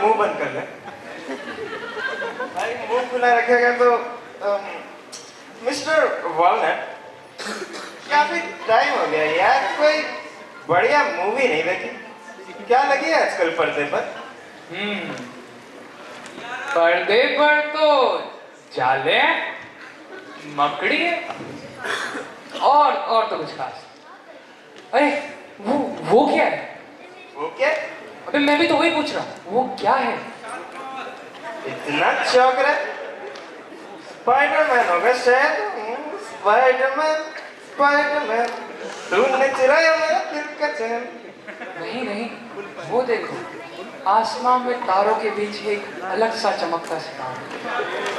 मुंह बंद कर ले। भाई मुंह खुला रखेगा तो मिस्टर वॉलनट, काफी टाइम हो गया यार, कोई बढ़िया मूवी नहीं देखी। क्या लगी है आजकल पर्दे पर? पर्दे पर तो जाले, मकड़ी है और तो कुछ खास। अरे वो क्या है? वो क्या? अबे मैं भी तो वही पूछ रहा हूँ, वो क्या है? इतना चौंक रहा? स्पाइडरमैन होगा शायद। स्पाइडरमैन स्पाइडरमैन, तूने चुराया मेरा दिल का चैन। नहीं, वो देखो, आसमान में तारों के बीच एक अलग सा चमकता सितारा,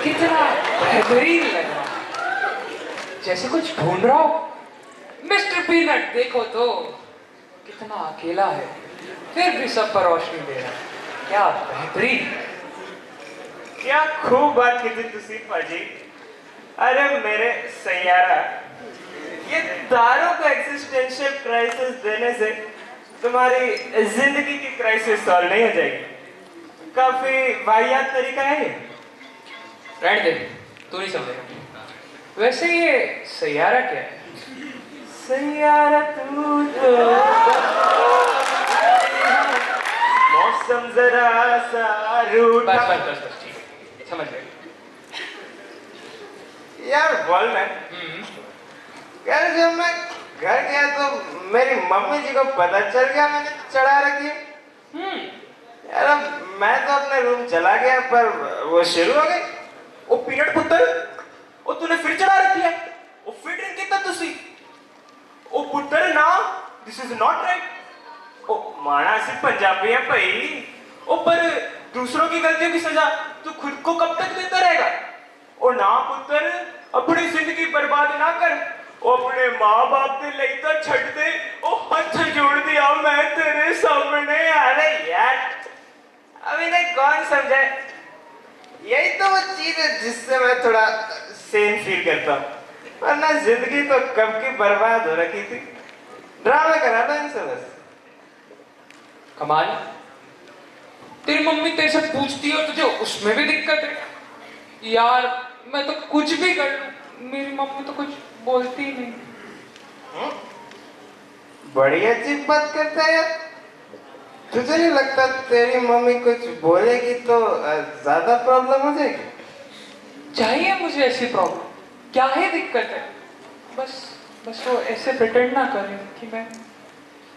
कितना बेहतरीन लग रहा है, जैसे कुछ ढूंढ रहा हो। मिस्टर पीनट देखो तो कितना अकेला है, फिर भी सब पर रोशनी दे रहा है। क्या बेहतरीन! क्या खूब बात की थी तुसी पाजी। अरे मेरे सैयारा, ये तारों को एक्सिस्टेंशियल क्राइसिस देने से तुम्हारी जिंदगी की क्राइसिस सॉल्व नहीं हो जाएगी। काफी वाहियात तरीका है ये। रहने दे, तू नहीं समझेगा। वैसे ये सैयारा क्या है? सैयारा तू तो मौसम जरा सा रूठा। बस ठीक है, समझ गए यार वॉलनट, यार जब मैं घर गया तो मेरी मम्मी जी को पता चल गया मैंने चढ़ा रखी है। यार अब मैं तो अपने रूम चला गया पर वो शुरू हो गई। ओ पीनट पुत्र, ओ तूने फिर चढ़ा रखी है। ओ फिर ड्रिंक कितना तुसी? ओ पुत्र ना, दिस इज नॉट राइट। ओ माना सी पंजाबी है भाई। ओ पर दूसरों की गलतियों की सजा तू खुद को कब तक देता रहेगा? ओ ना पुत्र, अपनी जिंदगी बर्बाद ना कर। ओ अपने माँ बाप के लिए तो छड़ दे। ओ हाथ जोड़ दिया मैं तेरे सामने। अरे यार अब इन्हें कौन समझाए? यही तो वो चीज है जिससे मैं थोड़ा सेम फील करता हूँ, वरना जिंदगी तो कब की बर्बाद हो रखी थी। ड्रामा करा था इनसे बस। कमाल, तेरी मम्मी तेरे से पूछती है और तुझे उसमें भी दिक्कत है। यार मैं तो कुछ भी कर लूं, मेरी मम्मी तो कुछ बोलती ही नहीं। बड़ी अजीब बात करता है यार। तुझे नहीं लगता तेरी मम्मी कुछ बोलेगी तो ज्यादा प्रॉब्लम हो जाएगी? चाहिए मुझे ऐसी प्रॉब्लम? क्या है दिक्कत है? बस वो ऐसे प्रिटेंड ना करे कि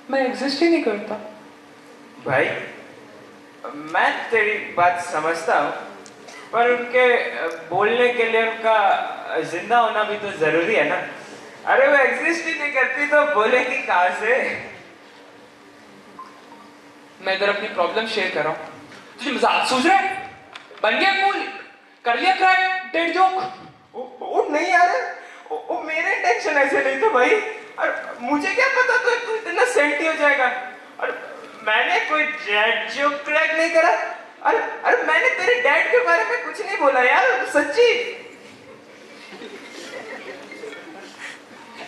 मैं एग्जिस्ट ही नहीं करता। भाई मैं तेरी बात समझता हूँ, पर उनके बोलने के लिए उनका जिंदा होना भी तो जरूरी है ना। अरे वो एग्जिस्ट ही नहीं करती तो बोलेगी कहाँ से? मैं इधर अपनी प्रॉब्लम शेयर कर रहा हूँ, तुझे मजाक सूझ रहा है? बन गया कूल, कर लिया क्रैक, डेड जोक। ओ नहीं यार, ओ मेरे इंटेंशन ऐसे नहीं था भाई। और मुझे क्या पता तो इतना सेंटी हो जाएगा। और मैंने कोई डेड जोक क्रैक नहीं करा। अरे मैंने तेरे डैड के बारे में कुछ नहीं बोला यार, सच्ची।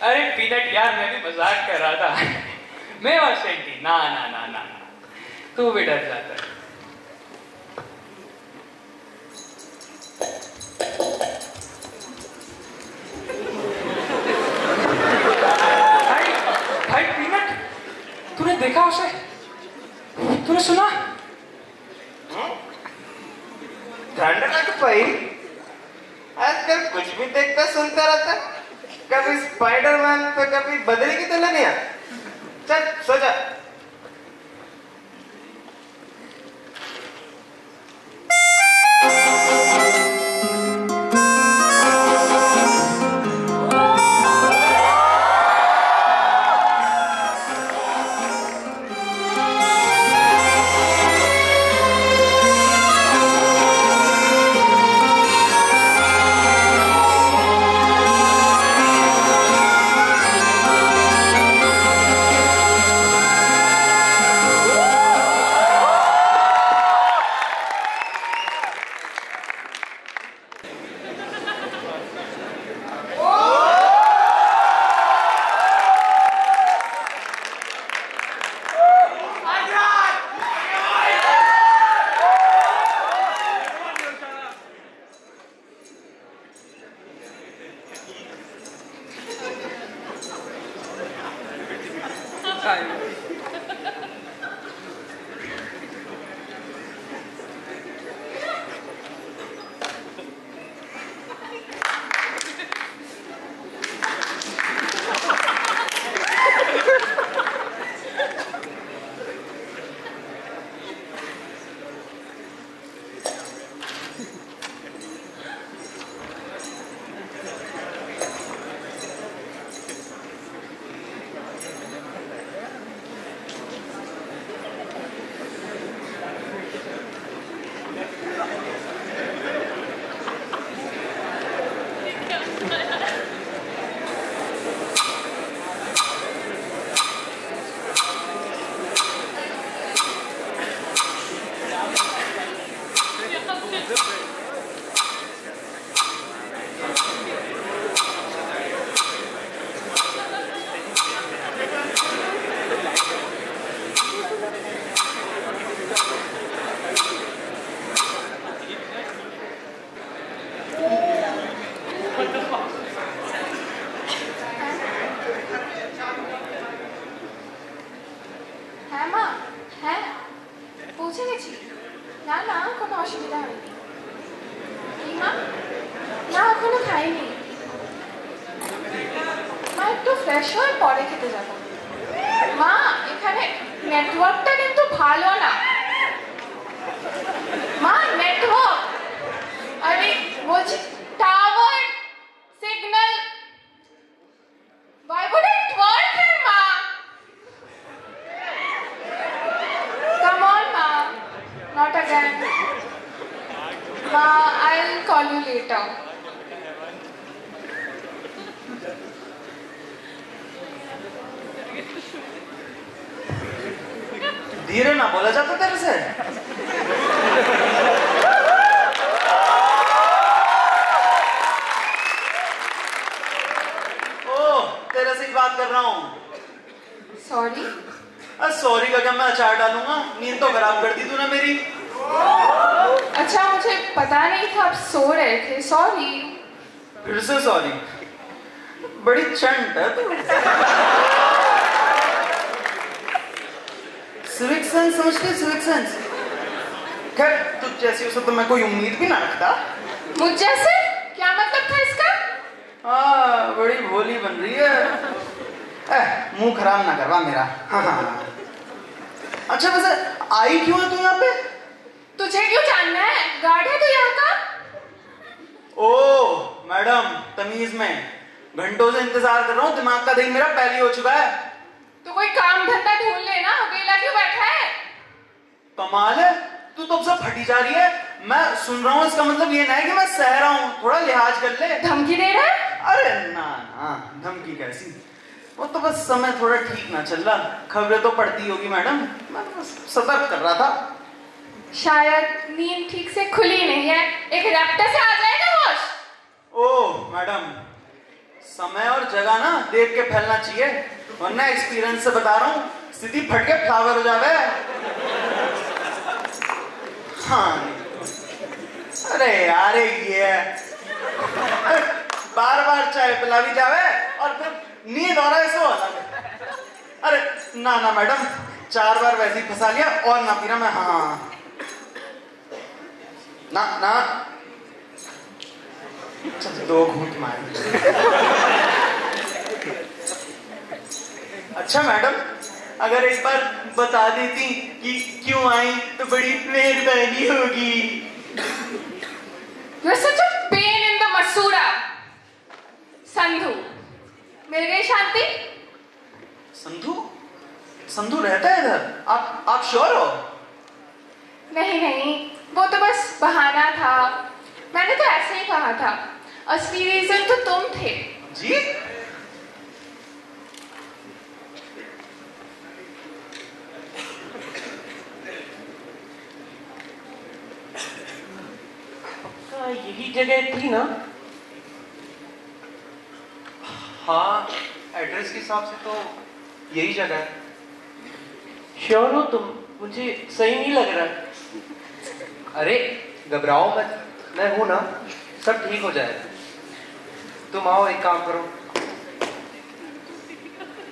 अरे पीनट यार, मैं भी मजाक कर रहा था। मैं और सेंटी ना ना ना ना, तू भी डर जाता है। भाई पीनट, तूने देखा उसे? तूने सुना? भाई आजकल कुछ भी देखता सुनता रहता, कभी स्पाइडरमैन तो कभी बदरी की दुल्हनिया। चल सो जा। অসুবিধা হয়নি। কি মা? না এখনো খাইনি। মা একটু ফ্রেশ হয়ে পরে খেতে যাবো। মা এখানে নেটওয়ার্কটা কিন্তু ভালো না। মা নেটওয়ার্ক, আরে বলছি tower signal, why would it work here, ma? Come on, ma. Not again. Ma, I'll call you later. धीरे ना बोला जाता तेरे से। ओ, तेरे से ही बात कर रहा हूँ। Sorry. सॉरी का क्या, मैं अचार डालूंगा? नींद तो खराब कर दी तूने मेरी। अच्छा मुझे पता नहीं था आप सो रहे थे, सॉरी। फिर से सॉरी। बड़ी चंट है तू। सिविक सेंस समझती, सिविक सेंस। खैर तुझ जैसी उसे तो मैं कोई उम्मीद भी ना रखता। मुझ जैसे? क्या मतलब था इसका? हाँ बड़ी भोली बन रही है। मुंह खराब ना करवा मेरा। हाँ हाँ। अच्छा वैसे आई क्यों है तू यहाँ पे? तुझे क्यों जानना है? गार्ड है तू यहाँ का? ओ मैडम तमीज में, घंटों से इंतजार कर रहा हूँ, दिमाग का दही मेरा पहले हो चुका है। तो कोई काम धंधा ढूंढ लेना, अकेला क्यों बैठा है? कमाल है, तू तो अब से फटी जा रही है। मैं सुन रहा हूँ, इसका मतलब ये ना है कि मैं सह रहा हूँ, थोड़ा लिहाज कर ले। धमकी दे रहा है? अरे ना ना, धमकी कैसी, वो तो बस समय थोड़ा ठीक ना चल रहा। खबरें तो पढ़ती होगी मैडम, मैं तो बस सतर्क कर रहा था। शायद नींद ठीक से खुली नहीं है, एक रैप्टर से आ जाएगा होश। ओह मैडम, समय और जगह ना देख के फैलना चाहिए, वरना एक्सपीरियंस से बता रहा हूँ स्थिति फट के फ्लावर हो जावे। हाँ अरे यार ये बार बार चाय पिला भी जावे और फिर नींद हो रहा है, सो अलग है। अरे ना ना मैडम, 4 बार वैसे ही फंसा लिया और ना पीना मैं। हाँ ना ना, चल 2 घूंट मार। अच्छा मैडम, अगर एक बार बता देती कि क्यों आई तो बड़ी मेहरबानी होगी। You're such a pain in the masura. Sandhu, मिल गई शांति? संधू? संधू रहता है इधर? आप श्योर हो? नहीं नहीं, वो तो बस बहाना था, मैंने तो ऐसे ही कहा था, असली रीजन तो तुम थे। जी? यही जगह थी ना? हाँ एड्रेस के हिसाब से तो यही जगह है। श्योर हो तुम? मुझे सही नहीं लग रहा। अरे घबराओ मत, मैं हूं ना, सब ठीक हो जाएगा। तुम आओ, एक काम करो,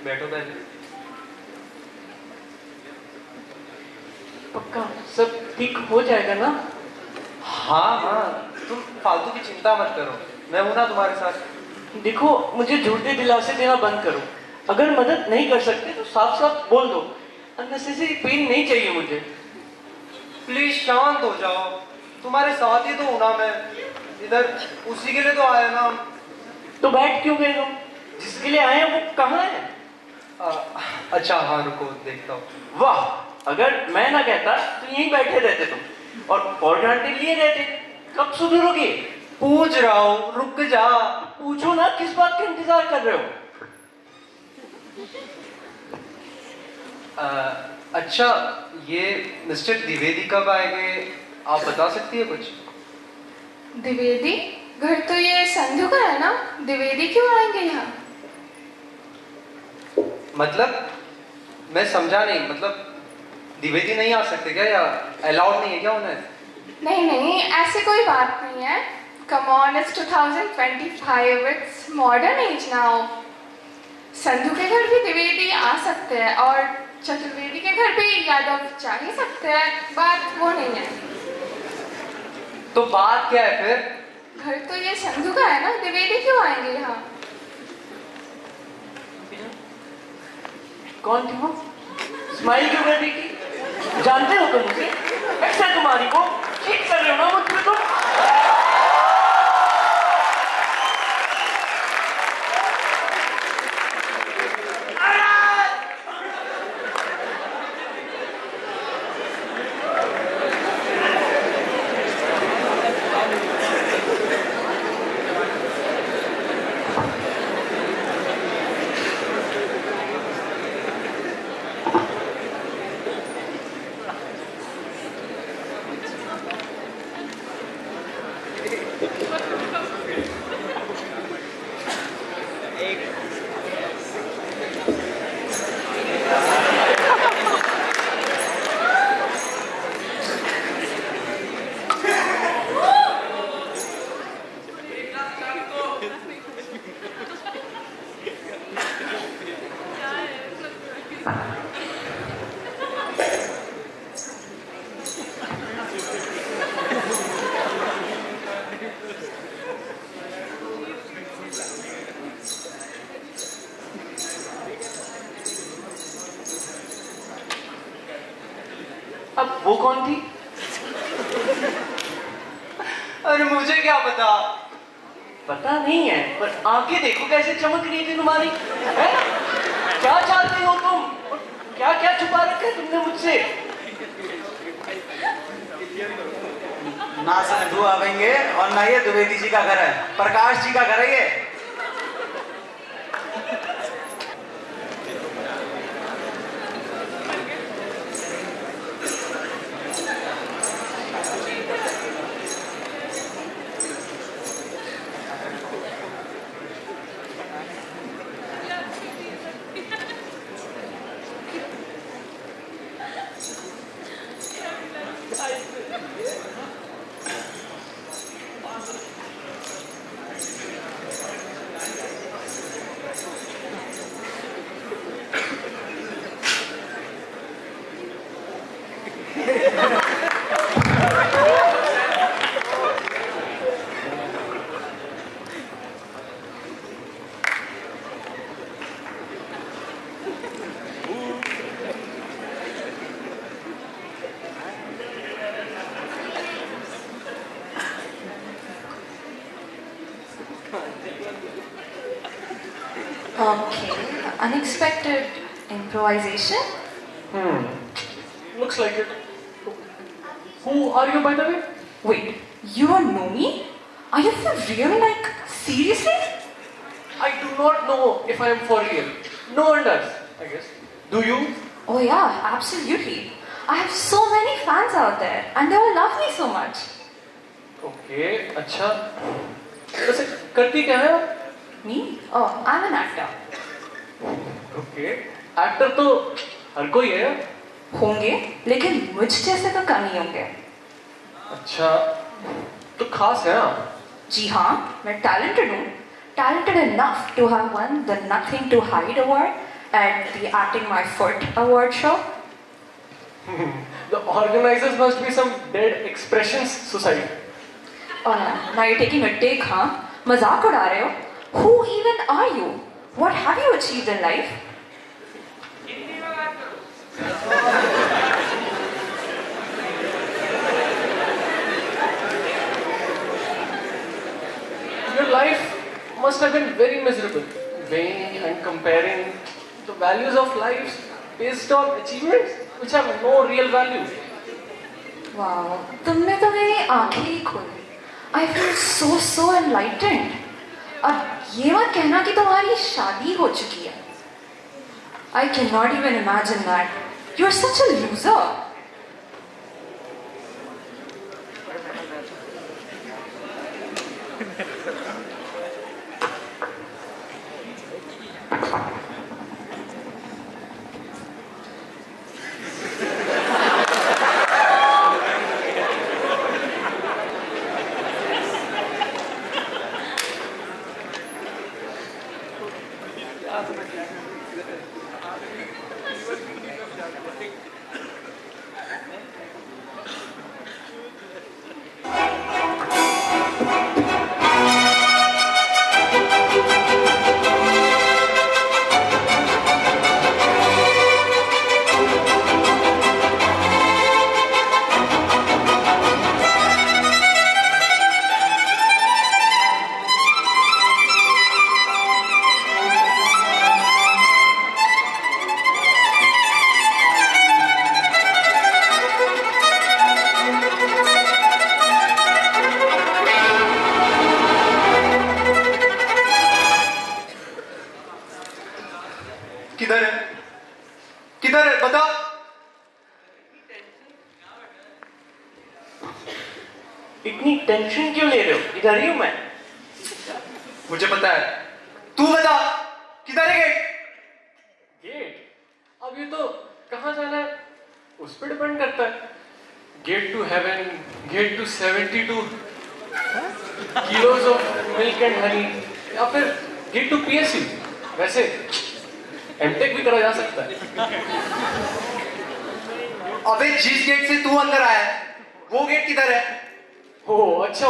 बैठो पहले। पक्का सब ठीक हो जाएगा ना? हाँ हाँ, तुम फालतू की चिंता मत करो, मैं हूं ना तुम्हारे साथ। देखो मुझे झूठे दिलासे देना बंद करो, अगर मदद नहीं कर सकते तो साफ साफ बोल दो, अननेसेसरी पेन नहीं चाहिए मुझे। प्लीज शांत हो जाओ, तुम्हारे साथ ही तो हूं ना मैं, इधर उसी के लिए तो आया ना। तो बैठ क्यों गए तुम? जिसके लिए आए हैं वो कहाँ है? अच्छा हाँ रुको देखता हूँ। वाह, अगर मैं ना कहता तो यहीं बैठे रहते तुम और फॉर ग्रांटेड लिए रहते। कब सुधरोगे? पूछ रहा हूँ, रुक जा। पूछो ना, किस बात का इंतजार कर रहे हो? अच्छा ये मिस्टर द्विवेदी कब आएंगे, आप बता सकती है कुछ? द्विवेदी? घर तो ये संधू का है ना, द्विवेदी क्यों आएंगे यहाँ? मतलब मैं समझा नहीं, मतलब द्विवेदी नहीं आ सकते क्या, या अलाउड नहीं है क्या उन्हें? नहीं नहीं, ऐसी कोई बात नहीं है। Come on, it's 2025, it's modern age now. Sandhu के घर भी द्विवेदी आ सकते हैं और चतुर्वेदी के घर भी यादव जा ही सकते हैं, बात वो नहीं है। तो बात क्या है फिर? घर तो ये संधू का है ना, द्विवेदी क्यों आएंगे यहाँ? कौन थी वो? स्माइल क्यों कर रही थी? जानते हो तुम मुझे? अक्षय कुमारी को ठीक कर रहे हो ना मुझसे तुम? अब वो कौन थी? अरे मुझे क्या पता? पता नहीं है, पर आंखें देखो कैसे चमक रही थी तुम्हारी, है? क्या चाहते हो तुम? क्या क्या छुपा रखा है तुमने मुझसे? ना संधू आवेंगे और ना ये द्विवेदी जी का घर है, प्रकाश जी का घर है ये। Okay, unexpected improvisation. Looks like it. Who are you, by the way? Wait, you don't know me? Are you for real? Like, seriously? I do not know if I am for real. No one does, I guess. Do you? Oh yeah, absolutely. I have so many fans out there and they all love me so much. Okay, अच्छा. वैसे करती क्या है आप? Me? Oh, I'm an actor. Okay. Actor तो हर कोई है. होंगे, लेकिन मुझ जैसे तो कम ही होंगे. अच्छा, तो खास है आप? जी हाँ, मैं talented हूँ. Talented enough to have won the Nothing to Hide award at the Acting My Foot award show. The organizers must be some dead expressions society. Now you're taking a take, huh? मजाक उड़ा रहे हो? Who even are you? What have you achieved in life? Your life must have been very miserable, weighing and comparing the values of life based on achievements which have no real value. Wow, तुमने तो मेरी आंखें ही खोली. I feel so enlightened. अब ये मत कहना कि तुम्हारी शादी हो चुकी है. I cannot even imagine that. You're such a loser. इतनी टेंशन क्यों ले रहे हो? इधर ही हूं मैं। मुझे पता है, तू बता किधर है गेट? गेट? अब ये तो कहाँ जाना है उस पर डिपेंड करता है। Get to heaven, get to 72 kilos of milk and honey, या फिर गेट टू PSU। वैसे एमटेक भी करा जा सकता है। अबे जिस गेट से तू अंदर आया है, वो गेट किधर है? ओ अच्छा,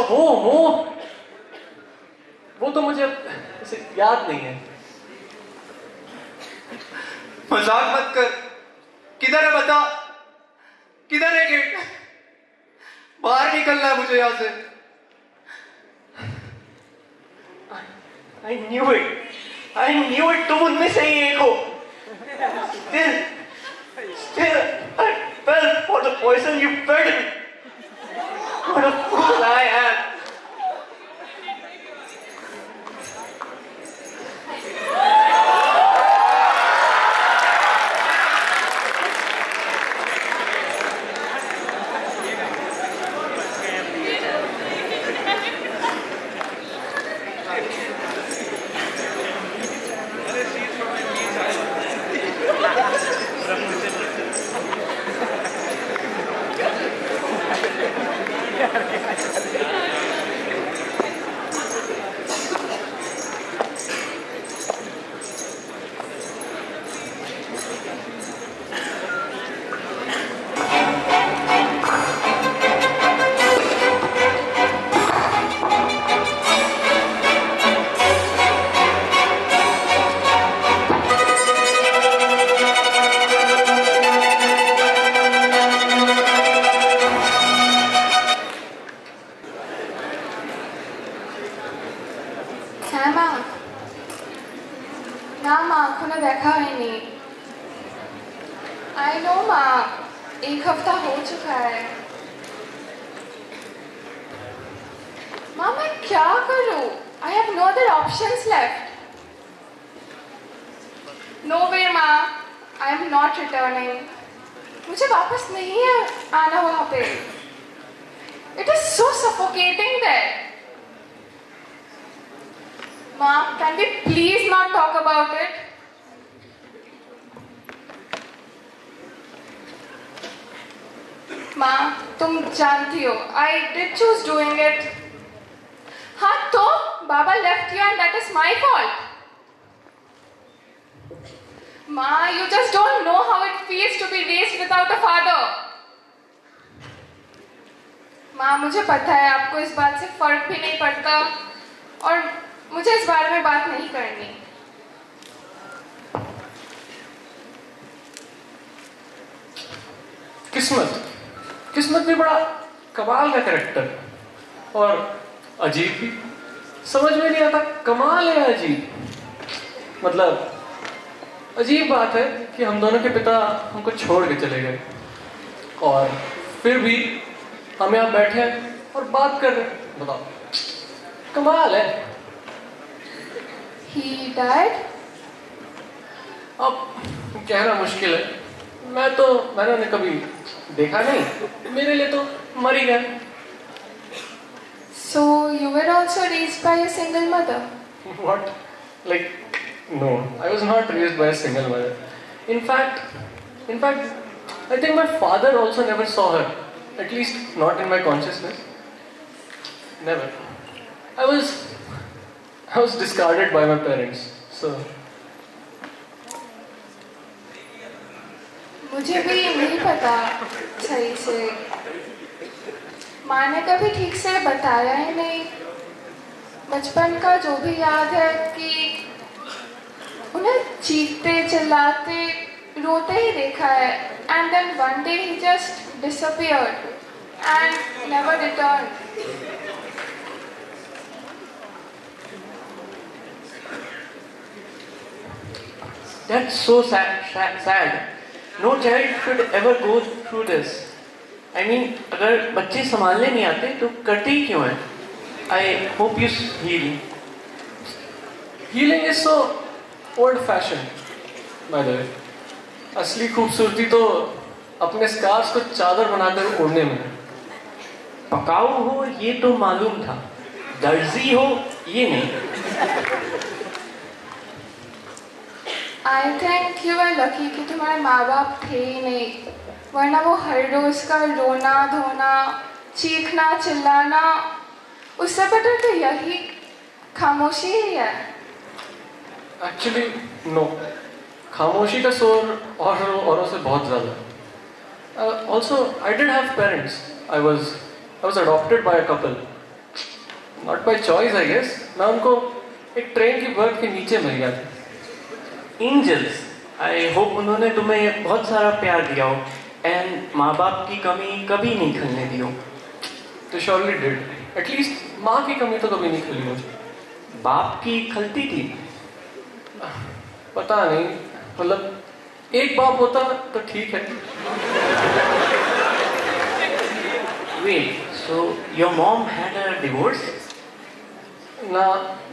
वो तो मुझे ऐसे याद नहीं है। मजाक मत कर, किधर है बता, किधर है गेट? बाहर निकलना है मुझे यहाँ से। I knew it, तुम उनमें से ही एक हो। Still, I fell for the poison you fed me. What a fool I am. I know माँ, एक हफ्ता हो चुका है। माँ मैं क्या करूँ? I have no other options left. No way माँ, I am not returning. मुझे वापस नहीं आना वहाँ पे। It is so suffocating there. माँ, can we please not talk about it? माँ, तुम जानती हो, I did choose doing it. हाँ तो, बाबा left you and that is my fault. माँ, you just don't know how it feels to be raised without a father. माँ, मुझे पता है आपको इस बात से फर्क भी नहीं पड़ता और मुझे इस बारे में बात नहीं करनी। किस्मत भी बड़ा कमाल का कैरेक्टर और अजीब भी। समझ में नहीं आता कमाल है अजीब। मतलब अजीब बात है कि हम दोनों के पिता हमको छोड़ के चले गए और फिर भी हम यहाँ बैठे हैं और बात कर रहे हैं। बताओ, कमाल है। He died? अब कहना मुश्किल है, मैंने कभी देखा नहीं, मेरे लिए तो मर ही गया। So you were also raised by a single mother? What? Like, no, I was not raised by a single mother. In fact, I think my father also never saw her. At least not in my consciousness. Never. I was discarded by my parents. So. मुझे भी नहीं पता सही से। माँ ने कभी ठीक से बताया ही नहीं। बचपन का जो भी याद है कि उन्हें चीखते चिल्लाते रोते ही देखा है। And then one day he just disappeared and never returned. That's so sad. No child should ever go through this. I mean, अगर बच्चे संभालने नहीं आते तो करते ही क्यों हैं? I hope you heal. Healing is so old-fashioned, by the way. असली खूबसूरती तो अपने स्कार्स को चादर बनाकर ओढ़ने में है। पकाऊ हो ये तो मालूम था, दर्जी हो ये नहीं। I think you are lucky कि तुम्हारे माँ बाप थे ही नहीं, वरना वो हर रोज का रोना धोना, चीखना चिल्लाना, उससे बेटर तो यही खामोशी ही है। एक्चुअली नो, खामोशी का शोर औरों से बहुत ज़्यादा। Also I did have parents, I was adopted by a couple, not by choice I guess. मैं उनको एक ट्रेन की बर्थ के नीचे मिल गया था। एंजल्स, आई होप उन्होंने तुम्हें बहुत सारा प्यार दिया हो एंड माँ बाप की कमी कभी नहीं खलने दी हो। तो श्योरली डिड, एटलीस्ट माँ की कमी तो कभी नहीं खुली मुझे। बाप की खलती थी? पता नहीं, मतलब एक बाप होता तो ठीक है। Wait, so your mom had a divorce? ना,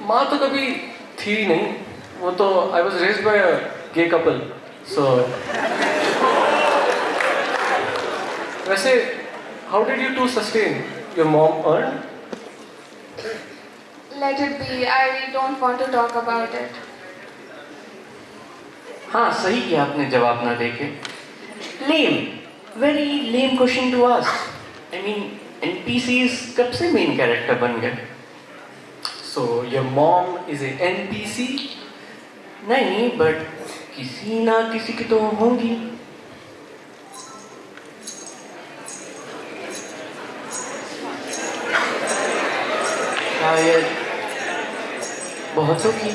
माँ तो कभी थी नहीं, वो तो I was raised by a gay couple. So वैसे how did you to sustain? Your mom earn? Let it be, I don't want to talk about it. हाँ, सही किया आपने जवाब ना देके। Lame, very lame question to ask. I mean, NPCs कब से main character बन गए? So your mom is a NPC? नहीं, but किसी ना किसी की तो होंगी। शायद बहुतों की।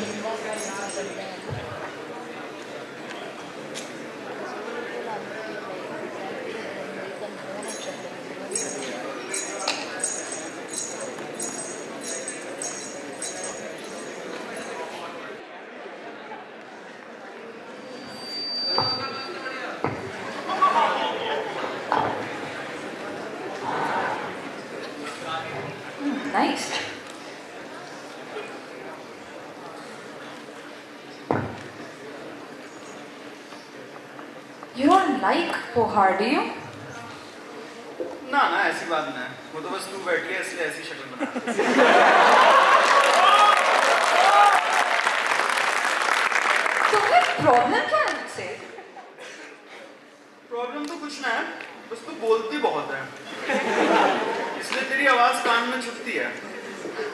Nice. You don't like poha, do you? ना ना ऐसी बात नहीं है, वो तो बस तू बैठी है इसलिए ऐसी शक्ल बना। तुम्हें प्रॉब्लम क्या है मुझसे? प्रॉब्लम तो कुछ ना है, बस तू बोलती बहुत है, इसलिए तेरी आवाज कान में छुपती है।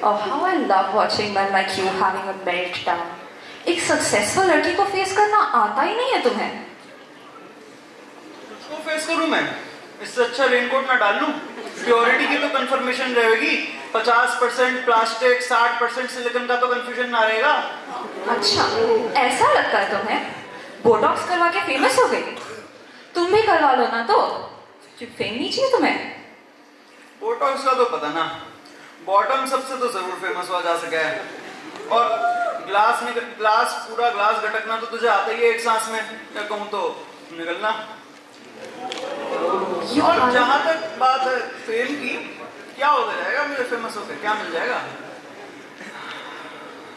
Oh, how I love watching men like you having a meltdown. एक सक्सेसफुल लड़की को फेस करना आता ही नहीं है तुम्हें। तुझको फेस करूं मैं? इससे अच्छा रेनकोट ना डाल लूं? प्योरिटी की तो कंफर्मेशन रहेगी, 50% प्लास्टिक 60% सिलिकॉन का तो कंफ्यूजन ना रहेगा। अच्छा, ऐसा लगता है तुम्हें? बोटॉक्स करवा के फेमस हो गई? तुम भी करवा लो ना तो, फेम नहीं चाहिए तुम्हें? बोटॉक्स का तो पता ना, बॉटम सबसे तो जरूर फेमस हुआ जा सका है। और पूरा ग्लास गटकना तो तुझे आता ही है एक सांस में, या कहूँ तो निकलना। और जहां तक बात है फेम की, क्या हो जाएगा मुझे फेमस होकर? क्या मिल जाएगा?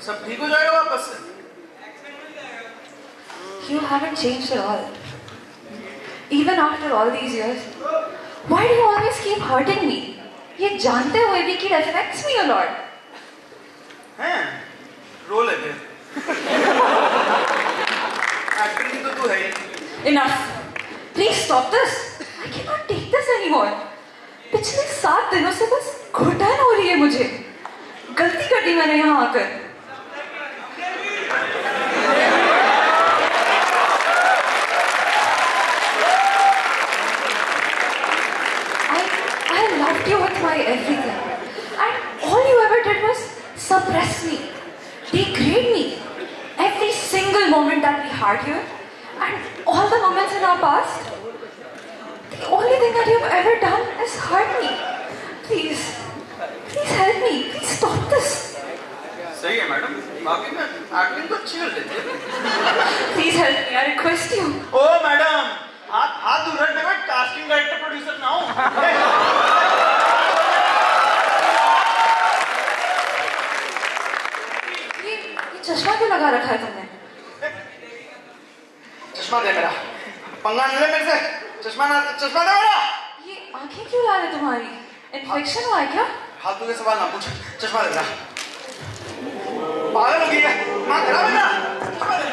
सब ठीक हो जाएगा वापस से। You haven't changed at all. Even after all these years, why do you always keep hurting me? ये जानते हुए भी कि it affects me a lot. हैं? रोल है फिर। एक्टिंग की तो तू है ही। Enough. Please stop this. I cannot take this anymore. पिछले 7 दिनों से बस घुटन हो रही है मुझे। गलती कर दी मैंने यहाँ आकर। I loved you with my everything, and all you ever did was suppress me, degrade me. Every single moment that we had here, and all the moments in our past, the only thing that you've ever done is hurt me. Please help me. Please stop this. सही है madam, बाकी में acting तो अच्छी कर लेती है। Please help me. I request you. ओ मैडम, हाथ दूर रख, मैं कास्टिंग डायरेक्टर प्रोड्यूसर ना हूँ। ये चश्मा क्यों लगा रखा है तुमने? चश्मा दे मेरा, पंगा न ले मेरे से। चश्मा दे मेरा। ये आंखें क्यों लाल है तुम्हारी? इन्फेक्शन हुआ है क्या? फालतू के सवाल ना पूछ, चश्मा ले ला। पागल हो गई है, मां खराब है ना? चश्मा ले ला।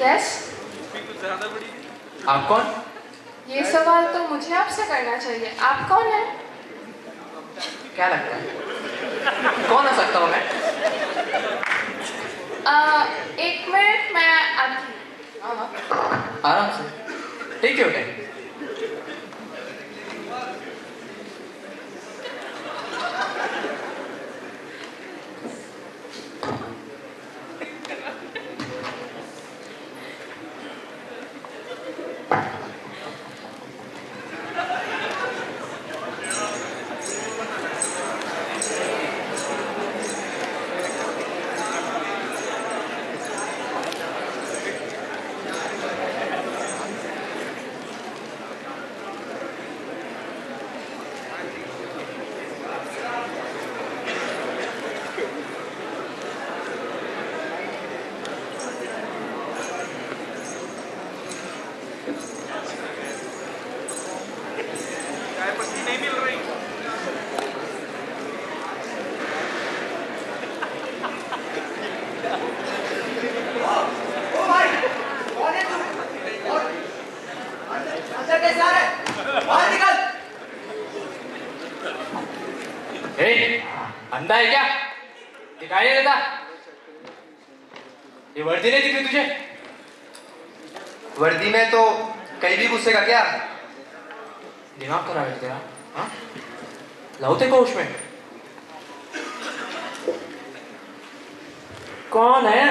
यस, आप कौन? ये सवाल तो मुझे आपसे करना चाहिए। आप कौन हैं? क्या लगता है कौन हो सकता हूँ मैं? एक मिनट, मैं आती। आराम से, टेक योर टाइम। अंधा है क्या? दिखाई नहीं देता? ये वर्दी नहीं दिख रही तुझे? वर्दी में तो कहीं भी घुसेगा क्या? दिमाग खराब है तेरा? हाँ? लाओते को उसमें? कौन है?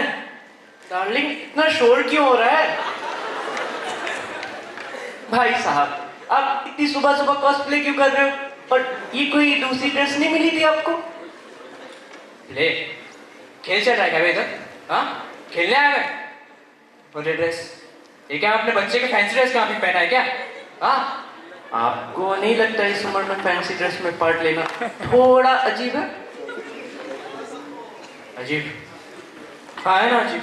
डार्लिंग, इतना शोर क्यों हो रहा है? भाई साहब, आप इतनी सुबह सुबह कॉस्प्ले क्यों कर रहे हो? और ये कोई दूसरी ड्रेस नहीं मिली थी आपको? ले, खेल चल रहा है क्या इधर? हाँ, खेलने आया मैं? और ये ड्रेस, ये क्या अपने बच्चे के फैंसी ड्रेस कहाँ पे पहना है क्या? हाँ, आपको नहीं लगता इस उम्र में फैंसी ड्रेस में पार्ट लेना थोड़ा अजीब है? अजीब? हाँ है ना अजीब।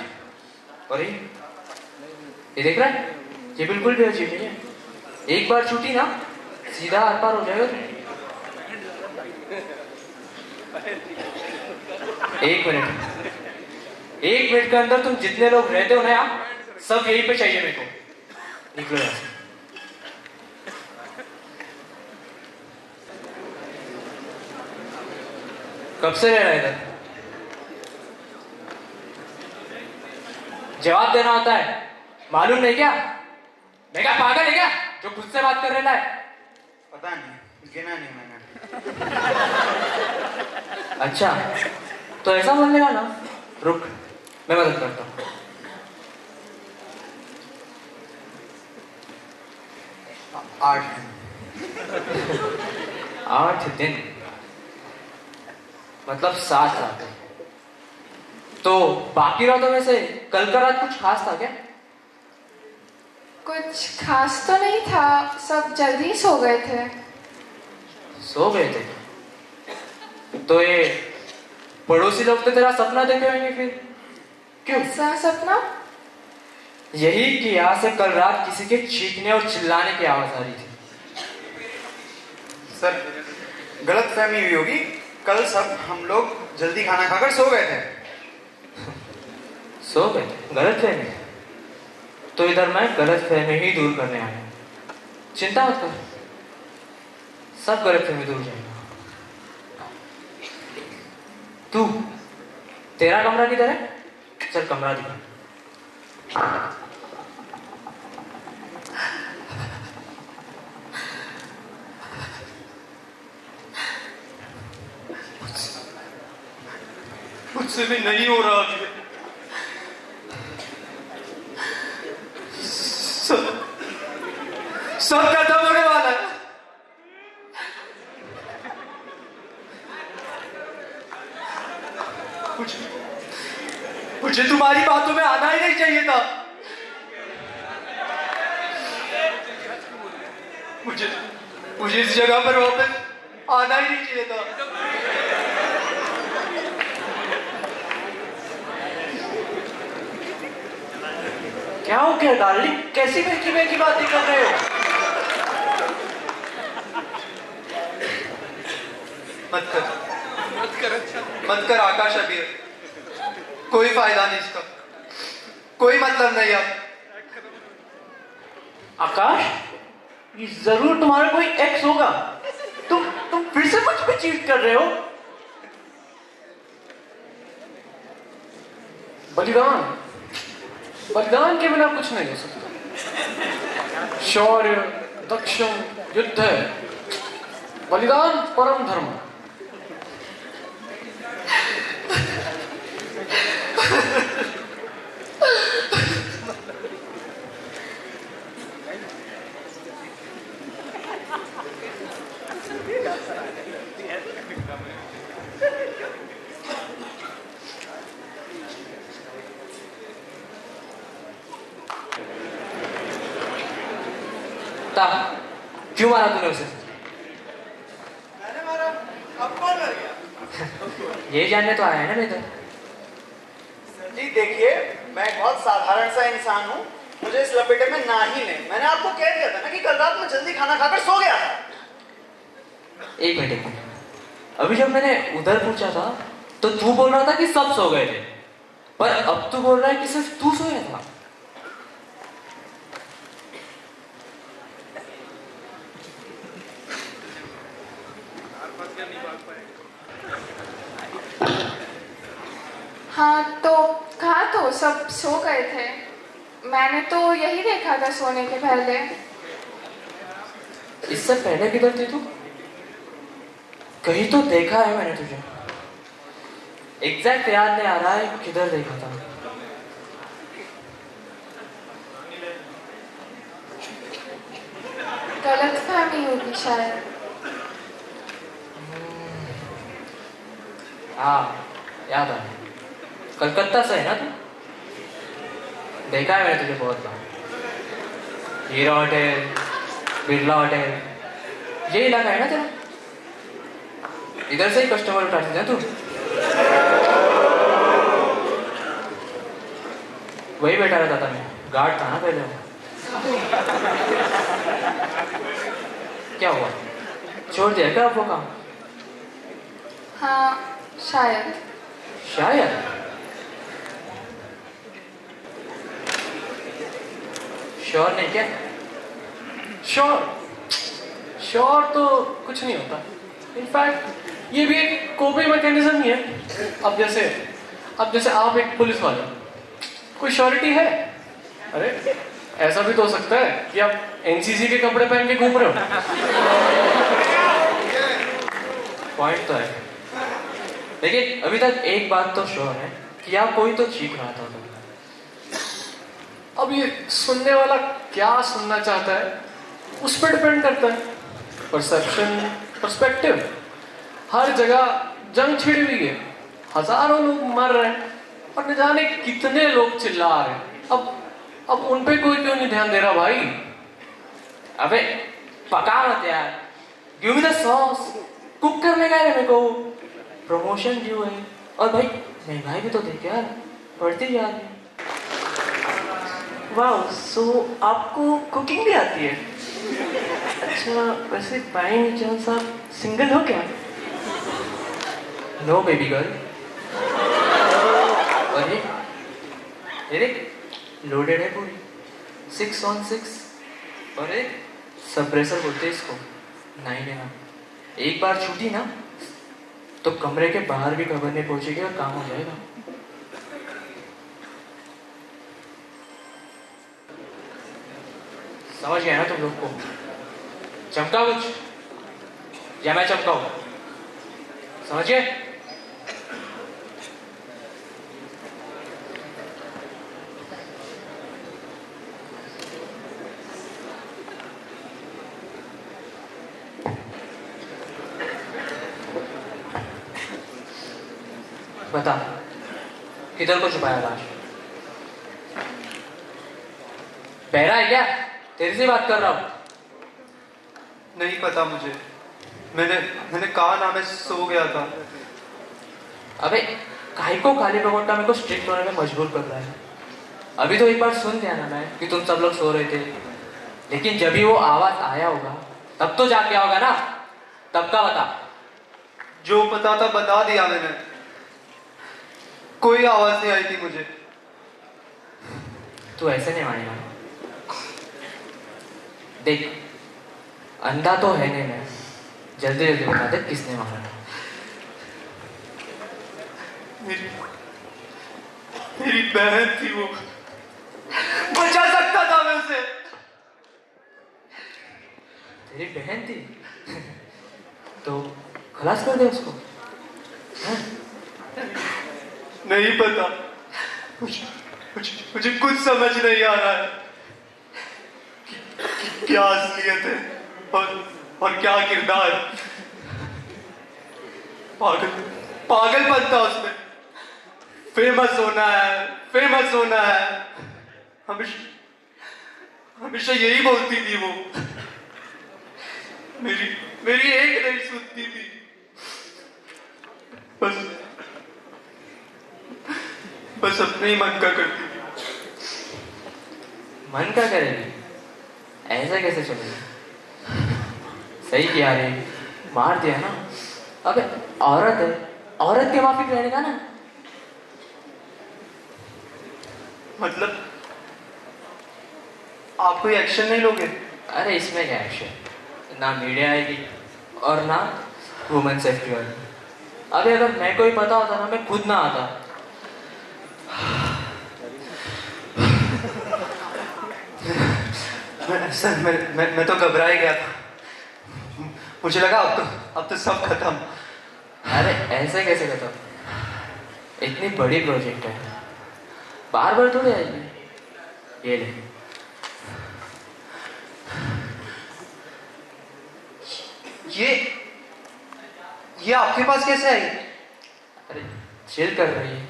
और ये देख रहा है? ये बिल्कुल भी अजीब नहीं है। एक बार छूटी ना, सीधा आर पार हो जाएगा। एक मिनट के अंदर तुम जितने लोग रहते हो ना यहाँ, सब यहीं पे चाहिए मेरे को। निकलो यहाँ से। कब से रह रहा है इधर? जवाब देना होता है, मालूम नहीं क्या? मैं क्या पागल है क्या जो खुद से बात कर रहा है? पता नहीं, गिना नहीं मैंने। अच्छा, तो ऐसा बोलने का ना, रुक मैं मदद करता हूँ। आठ दिन मतलब 7 रात। तो बाकी रातों में से कल का रात कुछ खास था क्या? कुछ खास तो नहीं था, सब जल्दी सो गए थे। सो गए थे? तो ये पड़ोसी लोग तो तेरा सपना देखे होंगे फिर? क्यों? ऐसा सपना? यही कि यहाँ से कल रात किसी के चीखने और चिल्लाने की आवाज आ रही थी। सर, गलत फहमी हुई होगी। कल सब हम लोग जल्दी खाना खाकर सो गए थे। सो गए? गलत फहमी? तो इधर मैं गलत फहमी ही दूर करने आया हूँ। चिंता मत कर, सब गलत फहमी दूर जाएगा। तू, तेरा कमरा किधर है? चल कमरा दिखा। मुझसे भी नहीं हो रहा अभी। सब खत्म होने वाला है। मुझे तुम्हारी बातों में आना ही नहीं चाहिए था। मुझे इस जगह पर वापस आना ही नहीं चाहिए था। क्या हो गया डार्लिंग? कैसी बहकी बहकी बातें कर रहे हो? मत कर आकाश अभी। कोई फायदा नहीं इसका, कोई मतलब नहीं अब। आकाश, ये जरूर तुम्हारा कोई एक्स होगा। तुम फिर से मुझ पे चीट कर रहे हो। बलिदान के बिना कुछ नहीं हो सकता। शौर्य, दक्षिण, युद्ध है। बलिदान परम धर्म। क्यों मारा तूने उसे? मैंने मारा? अब कौन मर गया? ये जानने तो आया है ना मैं इधर। जी देखिए, मैं बहुत साधारण सा इंसान हूँ, मुझे इस लपेटे में ना ही लें। मैंने आपको कह दिया था ना कि कल रात में जल्दी खाना खाकर सो गया था। एक मिनट, अभी जब मैंने उधर पूछा था तो तू बोल रहा था कि सब सो गए थे, पर अब तू बोल रहा है कि सिर्फ तू सोया था। हाँ तो कहा तो सब सो गए थे। मैंने तो यही देखा था सोने के पहले। इससे पहले किधर थी तू? कहीं तो देखा है मैंने तुझे। एग्जैक्ट याद नहीं आ रहा है किधर देखा था। गलतफहमी होगी शायद। हाँ याद आया, कलकत्ता से है ना तू? देखा है मैंने तुझे बहुत बार। हीरा होटल, बिरला होटल, ये इलाका है ना तेरा? इधर से ही कस्टमर उठाते थे तू? वही बैठा रहता था मैं, गार्ड था ना पहले वो। क्या हुआ, छोड़ दिया क्या वो काम? हाँ शायद। शायद? श्योर नहीं क्या? श्योर तो कुछ नहीं होता। इनफैक्ट ये भी एक कोपी मैकेनिज्म ही है। अब जैसे आप एक पुलिस वाले, कोई श्योरिटी है? अरे ऐसा भी तो हो सकता है कि आप एनसीसी के कपड़े पहन के घूम रहे हो। पॉइंट तो है, लेकिन अभी तक एक बात तो श्योर है कि आप कोई तो चीख रहा था। अब ये सुनने वाला क्या सुनना चाहता है उस पर डिपेंड करता है। Perception, perspective. हर जगह जंग छिड़ी हुई है, हजारों लोग मर रहे हैं और न जाने कितने लोग चिल्ला रहे हैं। अब उन पे कोई क्यों नहीं ध्यान दे रहा भाई? अबे पका मत यार, give me the sauce. Cook करने का है मेरे को, प्रमोशन ड्यू है। और भाई महंगाई भी तो देख यार, बढ़ती जा रही है। वाह, सो आपको कुकिंग भी आती है? अच्छा, वैसे बाय एनी चांस आप सिंगल हो क्या? No baby girl. अरे ये देख, लोडेड है पूरी, 6 on 6, और एक सप्रेसर बोलते हैं इसको, 9 है ना। एक बार छूटी ना तो कमरे के बाहर भी खबर नहीं पहुंचेगी और काम हो जाएगा। समझ गया ना तुम लोग को? चमका कुछ या मैं चमकाऊं? समझ गए? बता, किधर को छुपाया लाश? बहरा है क्या? तेरे से बात कर रहा हूं। नहीं पता मुझे, मैंने कहा ना, मैं सो गया था। अबे काहे को काले पगोटा मेरे को स्ट्रिक्ट होने में मजबूर कर रहा है? अभी तो एक बार सुन लिया ना मैं कि तुम सब लोग सो रहे थे, लेकिन जब भी वो आवाज आया होगा तब तो जाग गया होगा ना? तब का बता। जो पता था बता दिया मैंने, कोई आवाज नहीं आई थी मुझे। तू ऐसे नहीं मानेगा। देख, अंधा तो है नहीं मैं, जल्दी जल्दी बता दे किसने मारा था। मेरी बहन थी वो, बचा सकता था मैं उसे। तेरी बहन थी? तो खलास कर दे उसको। नहीं पता, मुझे कुछ समझ नहीं आ रहा है कि क्या असलियत है और क्या किरदार। पागलपन था उसमें, फेमस होना है, हमेशा यही बोलती थी वो। मेरी एक नहीं सुनती थी, बस अपने ही मन का करती थी। मन का करेगी? ऐसा कैसे चलेगा? सही किया रे, मार दिया ना। अबे औरत है, औरत के माफी रहेगा ना। मतलब आप कोई एक्शन नहीं लोगे? अरे इसमें क्या एक्शन? ना मीडिया आएगी और ना वुमेन सेफ्टी वाली। अबे अगर मैं कोई पता होता ना, मैं खुद ना आता। सर मैं तो घबरा ही गया था, मुझे लगा अब तो सब खत्म। अरे ऐसे कैसे खत्म? इतनी बड़ी प्रोजेक्ट है, बार बार थोड़ी आएगी। ये ले, ये आपके पास कैसे आई? अरे चिल कर रही है,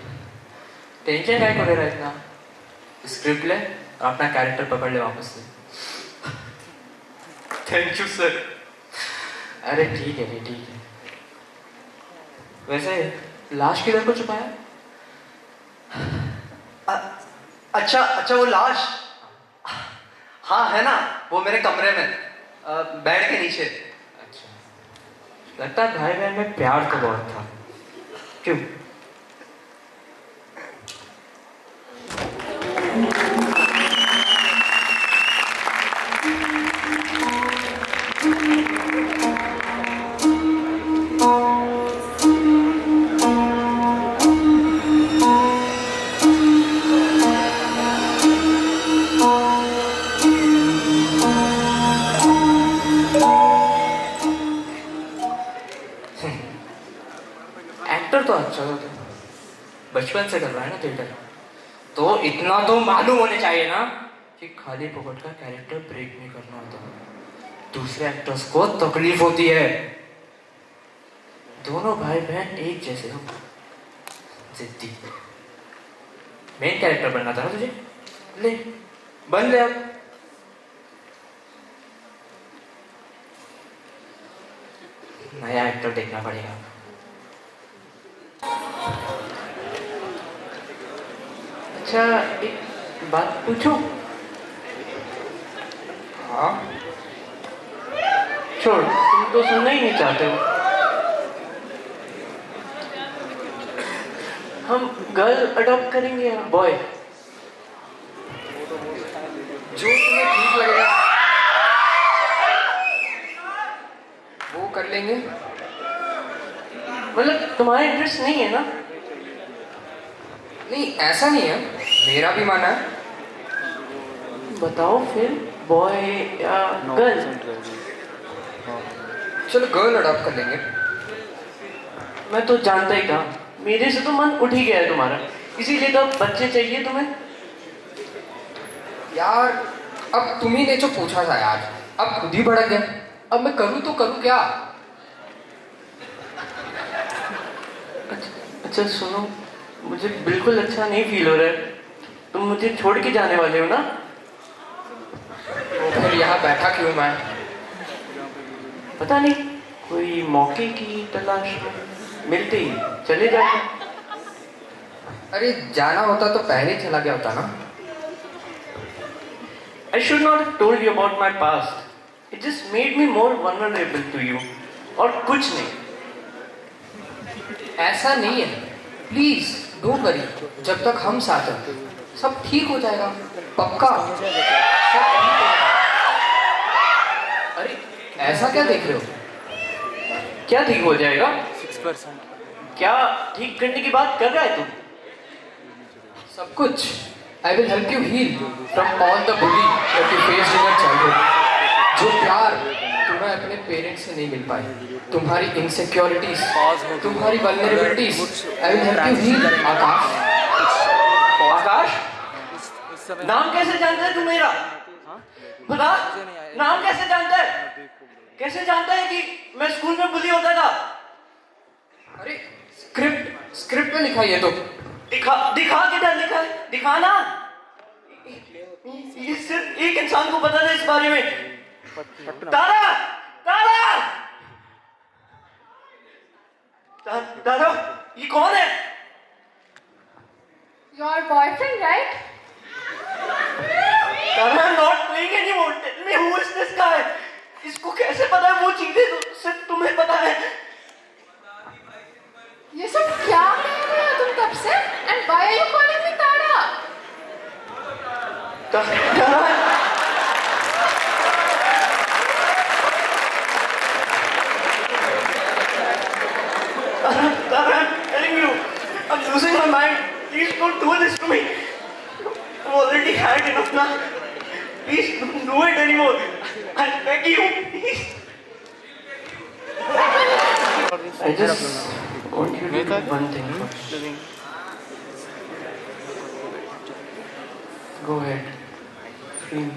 टेंशन क्या को ले रहा है इतना? स्क्रिप्ट ले और अपना कैरेक्टर पकड़ ले वापस से। Thank you sir. अरे ठीक है, ठीक है। वैसे लाश किधर को छुपाया? अच्छा वो लाश, हाँ है ना, वो मेरे कमरे में बेड के नीचे। अच्छा, लगता है भाई बहन में प्यार तो बहुत था। क्यों? एक्टर तो अच्छा होता, बचपन से कर रहा है ना थिएटर, तो इतना तो मालूम होने चाहिए ना कि खाली पोपट का कैरेक्टर ब्रेक नहीं करना होता। दूसरे एक्टर्स को तकलीफ होती है। दोनों भाई बहन एक जैसे हो, जिद्दी। मेन कैरेक्टर बनना था ना तुझे, ले बन ले। अब नया एक्टर देखना पड़ेगा। अच्छा एक बात पूछूं? हाँ छोड़, तुम तो सुनना ही नहीं चाहते हो। हम गर्ल अडॉप्ट करेंगे या बॉय? जो तुम्हें ठीक लगेगा वो कर लेंगे। मतलब तुम्हारा इंटरेस्ट नहीं है ना? नहीं ऐसा नहीं है, मेरा भी मन है। बताओ फिर, बॉय या गर्ल? चलो गर्ल अडॉप्ट कर लेंगे। मैं तो जानता ही था, मेरे से तो मन उठ ही गया है तुम्हारा, इसीलिए तो बच्चे चाहिए तुम्हें। यार अब तुम्ही ने जो पूछा था यार, अब खुद ही भड़क गए। अब मैं करूँ तो करूँ क्या? अच्छा सुनो, मुझे बिल्कुल अच्छा नहीं फील हो रहा है। तुम मुझे छोड़ के जाने वाले हो ना? तो फिर यहाँ बैठा क्यों मैं? पता नहीं, कोई मौके की तलाश में, मिलते ही चले जाते। अरे जाना होता तो पहले ही चला गया होता ना। I should not have told you about my past. It just made me more vulnerable to you. और कुछ नहीं। ऐसा नहीं है, प्लीज डोंट वरी। जब तक हम साथ हैं सब ठीक हो जाएगा, पक्का सब ठीक हो जाएगा। अरे ऐसा क्या देख रहे हो? क्या ठीक हो जाएगा? 6%। क्या ठीक करने की बात कर रहा है तू? सब कुछ। I will help you heal from all the bully that you faced in your childhood. जो प्यार तुम्हें अपने पेरेंट्स से नहीं मिल पाई, तुम्हारी इनसिक्योरिटीज, तुम्हारी vulnerabilities, I will help you heal, आकाश। आकाश? नाम कैसे जानता है तू मेरा? बता, नाम कैसे जानता है? कैसे जानता है कि मैं स्कूल में बुली होता था? अरे स्क्रिप्ट में लिखा ये तो। दिखा किधर लिखा है? दिखा ना। ये सिर्फ एक इंसान को पता था इस बारे में। तारा, तारा, तारा, ये कौन है? Your boyfriend, right? Tara, I'm not playing anymore. Tell me who is this guy? इसको कैसे पता है वो चीजें तो सिर्फ तुम्हें पता है। ये सब क्या कह रहे हो तुम तब से? And why are you calling me Tara? Tara, I'm telling you, I'm losing my mind. Please don't do this to me. I've already had enough now. Please don't do it anymore. I beg you, please. I just want you to do one thing first. Go ahead. Free me.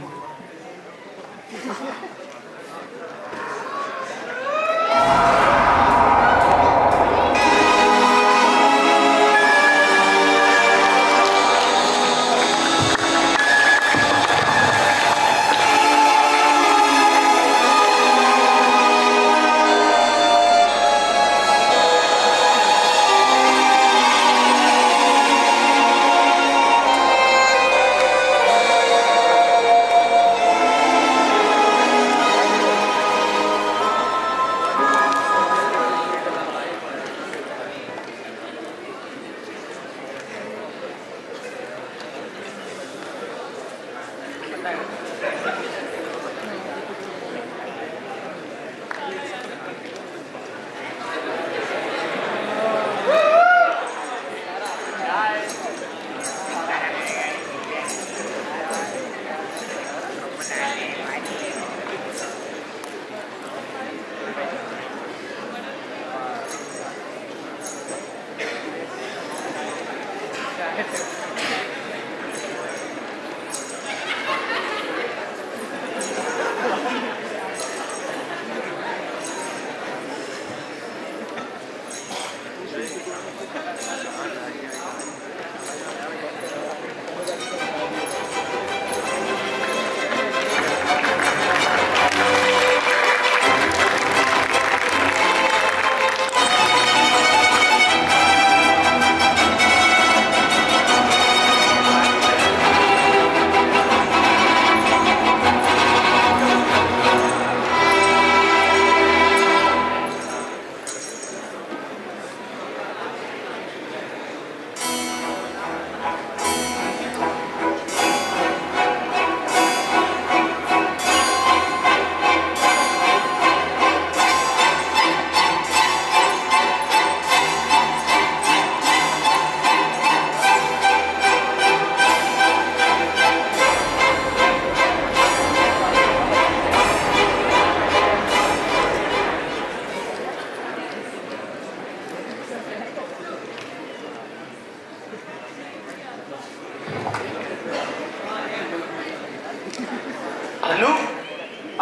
अनु,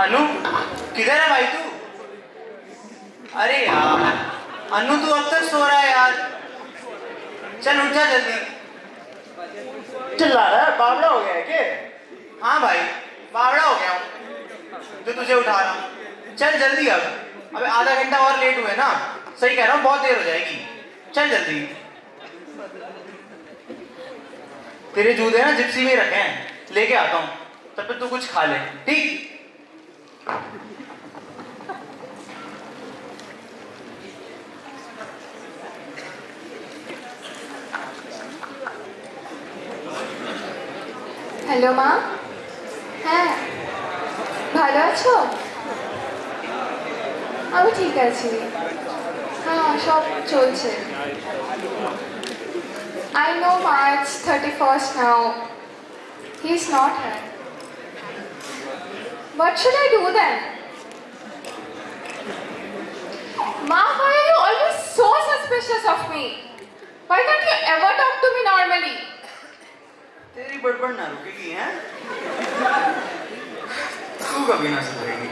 अनु, किधर है भाई तू? अरे यार, अनु तू अब तक सो रहा है यार। चल उठ जा जल्दी। चिल्ला रहा है, बावड़ा हो गया है क्या? हाँ भाई, बावड़ा हो गया हूँ जो तुझे उठा रहा हूँ। चल जल्दी अब। अबे आधा घंटा और लेट हुए ना, सही कह रहा हूँ, बहुत देर हो जाएगी। चल जल्दी। तेरे जूते ना जिप्सी में रखे हैं, लेके आता हूँ, तब तक तू कुछ खा ले, ठीक? হ্যালো মা, হ্যাঁ ভালো আছো? আমি ঠিক আছি, হ্যাঁ সব চলছে। I know ma, it's 31st now. He's not here. What should I do then? Ma, why are you always so suspicious of me? Why can't you ever talk to me normally? तेरी बड़बड़ ना रुकेगी हैं? तू कभी ना सुधरेगी।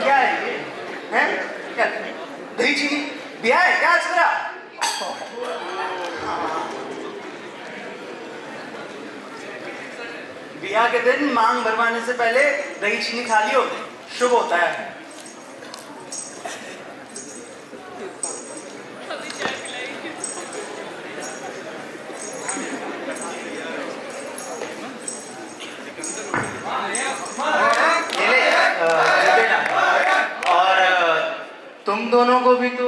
क्या है ये? हैं? क्या? दही चीनी? ब्याह है क्या आज तेरा? ब्याह के दिन मांग भरवाने से पहले दही चीनी खा लियो, शुभ होता है। तुम दोनों को भी तो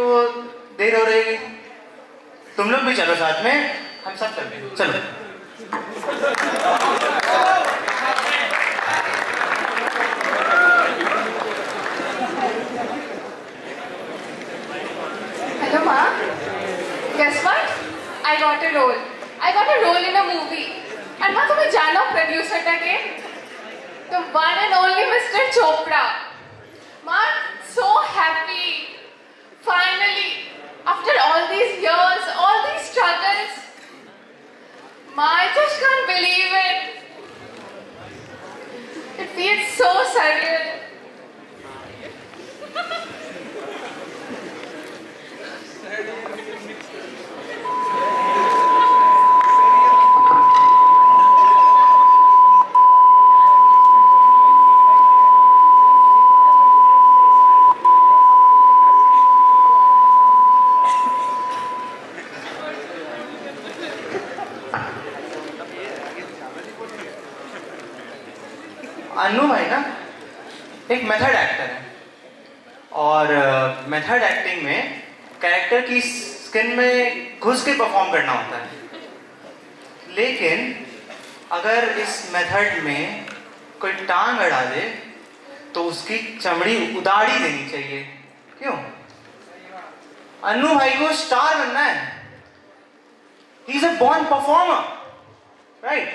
देर हो रही, तुम लोग भी चलो साथ में, हम सब चलते हैं, चलो। Hello ma, guess what? I got a role. I got a role in a movie. And ma, तुम्हें जानो प्रोड्यूसर टके? The one and only Mr. Chopra. Ma, so happy. Finally, after all these years, all these struggles, ma, I just can't believe it. It feels so surreal. Annu भाई ना एक method actor है, और method acting में character की skin में घुस के परफॉर्म करना होता है। लेकिन अगर इस मेथड में कोई टांग अड़ा दे तो उसकी चमड़ी उदाड़ी देनी चाहिए। क्यों? अन्नू भाई को स्टार बनना है। He is a born performer, right?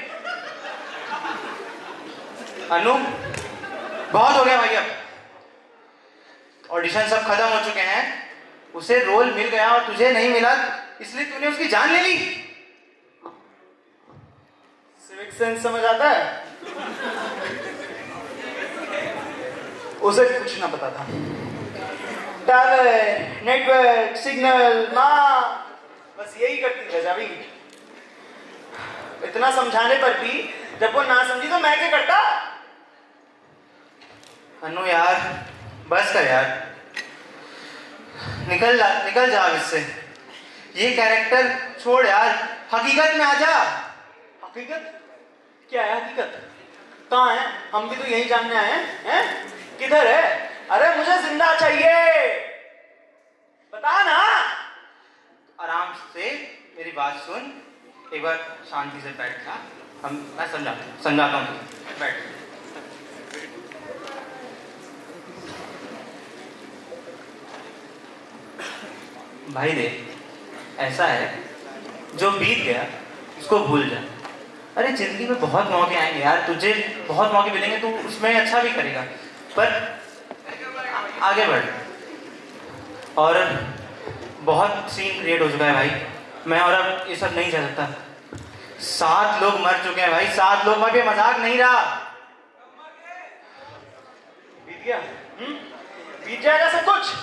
Anu, बहुत हो गया भाई, अब ऑडिशन सब खत्म हो चुके हैं। उसे रोल मिल गया और तुझे नहीं मिला, इसलिए तूने उसकी जान ले ली। सिविक सेंस समझ आता है? उसे कुछ ना पता था। टावर, नेटवर्क, सिग्नल, माँ, बस यही करती रह जावी। इतना समझाने पर भी जब वो ना समझी तो मैं क्या करता? अनु यार, बस कर यार, निकल जा इससे। ये कैरेक्टर छोड़ यार, हकीकत में आ जा। हकीकत? क्या है हकीकत? कहाँ है? हम भी तो यही जानने आए हैं। किधर है? अरे मुझे जिंदा चाहिए, बता ना। आराम से मेरी बात सुन, एक बार शांति से बैठ जा। मैं समझाता हूँ, बैठ। भाई देख, ऐसा है, जो बीत गया उसको भूल जा। अरे जिंदगी में बहुत मौके आएंगे यार, तुझे बहुत मौके मिलेंगे, तू उसमें अच्छा भी करेगा, पर आगे बढ़। और बहुत सीन क्रिएट हो चुका है भाई, मैं और अब ये सब नहीं चल सकता। 7 लोग मर चुके हैं भाई, 7 लोग मर गए, मजाक नहीं रहा। बीत गया? बीत जाएगा सब कुछ।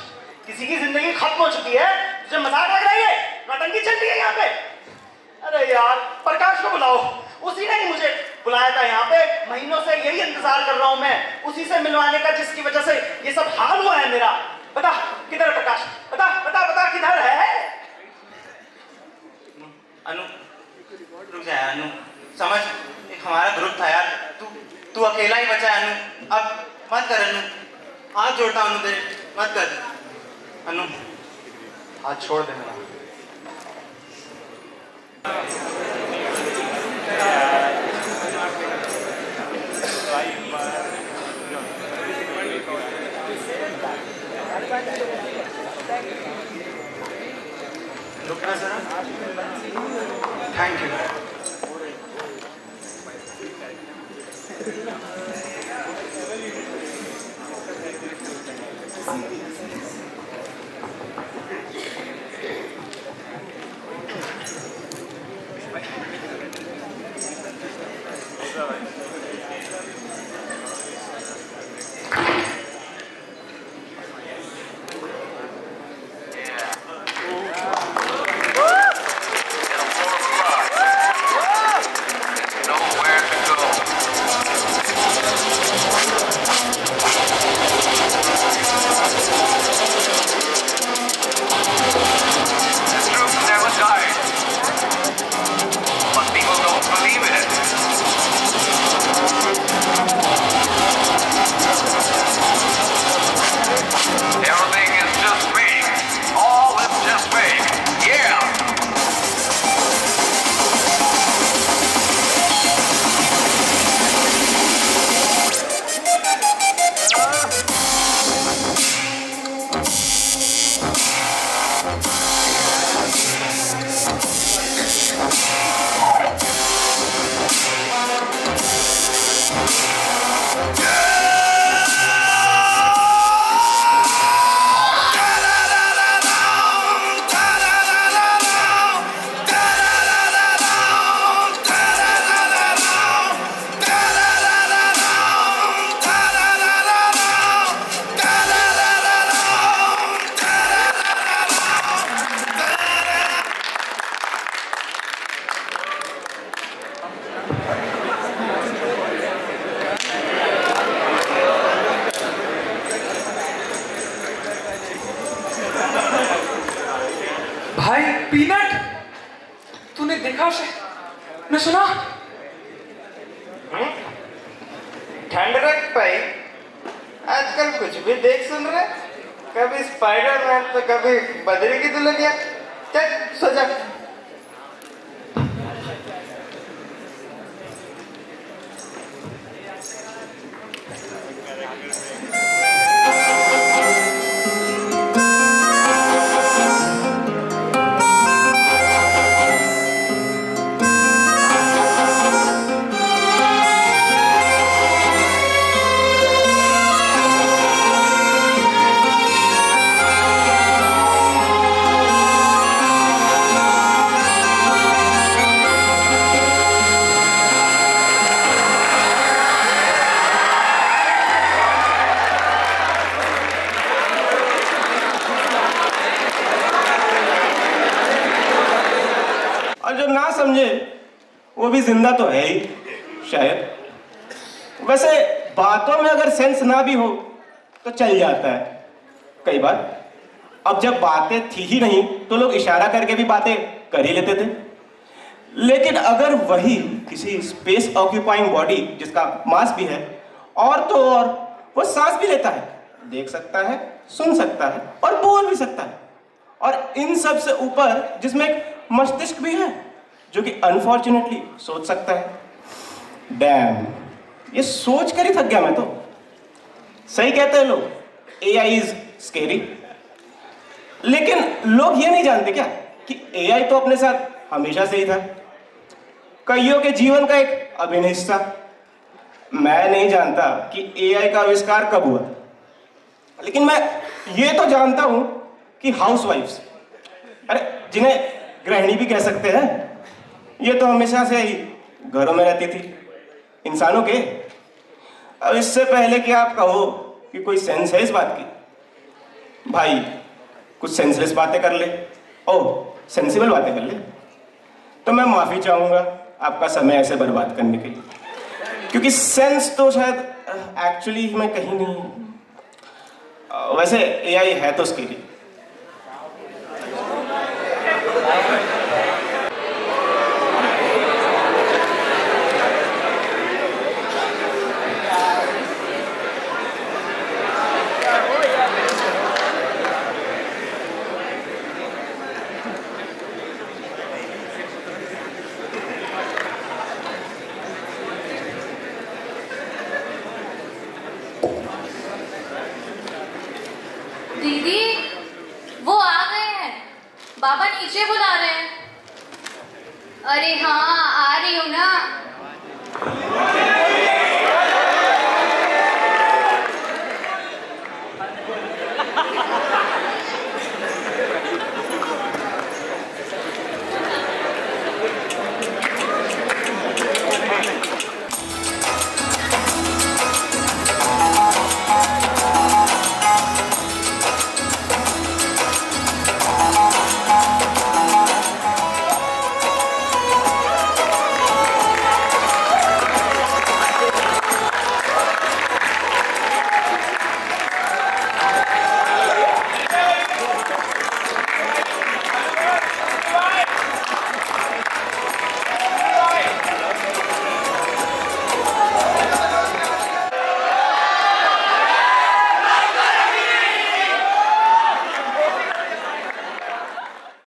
किसी की जिंदगी खत्म हो चुकी है, तुझे मजाक लग रही है? नौटंकी चल रही है यहाँ पे? अरे यार, प्रकाश को बुलाओ, उसी ने ही मुझे बुलाया था यहाँ पे। महीनों से यही इंतजार कर रहा हूँ मैं, उसी से मिलवाने का, जिसकी वजह से ये सब हाल हुआ है मेरा। बता किधर है प्रकाश? बता बता बता किधर है? अनु रुक जा अनु, समझ, एक हमारा ग्रुप था यार, तू अकेला ही बचा है अनु, अब मत कर अनु, हाथ जोड़ता अनु तेरे, मत कर अनु, हाथ छोड़ दे मेरा। रुकना जरा, थैंक यू। पीनट, तूने देखा उसे? मैं सुना। ठंड रख पाई, आजकल कुछ भी देख सुन रहे, कभी स्पाइडरमैन तो कभी बदरी की दुल्हनिया। चल सो जा। समझे वो भी जिंदा तो है ही शायद। वैसे बातों में अगर सेंस ना भी हो तो चल जाता है कई बार। अब जब बातें थी ही नहीं तो लोग इशारा करके भी बातें कर ही लेते थे। लेकिन अगर वही किसी स्पेस ऑक्यूपाइंग बॉडी जिसका मास भी है और तो और वो सांस भी लेता है, देख सकता है, सुन सकता है और बोल भी सकता है, और इन सब से ऊपर जिसमें एक मस्तिष्क भी है जो कि अनफॉर्चुनेटली सोच सकता है। डैम, ये सोच कर ही थक गया मैं तो। सही कहते हैं लोग, AI इज स्केरी। लेकिन लोग ये नहीं जानते क्या कि एआई तो अपने साथ हमेशा से ही था, कईयों के जीवन का एक अभिन्न हिस्सा। मैं नहीं जानता कि एआई का आविष्कार कब हुआ, लेकिन मैं ये तो जानता हूं कि हाउसवाइफ्स, अरे जिन्हें गृहिणी भी कह सकते हैं, ये तो हमेशा से ही घरों में रहती थी इंसानों के। अब इससे पहले कि आप कहो कि कोई सेंस है इस बात की, भाई कुछ सेंसलेस बातें कर ले, सेंसिबल बातें कर ले, तो मैं माफी चाहूंगा आपका समय ऐसे बर्बाद करने के लिए, क्योंकि सेंस तो शायद एक्चुअली मैं कहीं नहीं। वैसे एआई है तो उसके लिए। दीदी वो आ गए हैं, बाबा नीचे बुला रहे हैं। अरे हाँ आ रही हूँ ना।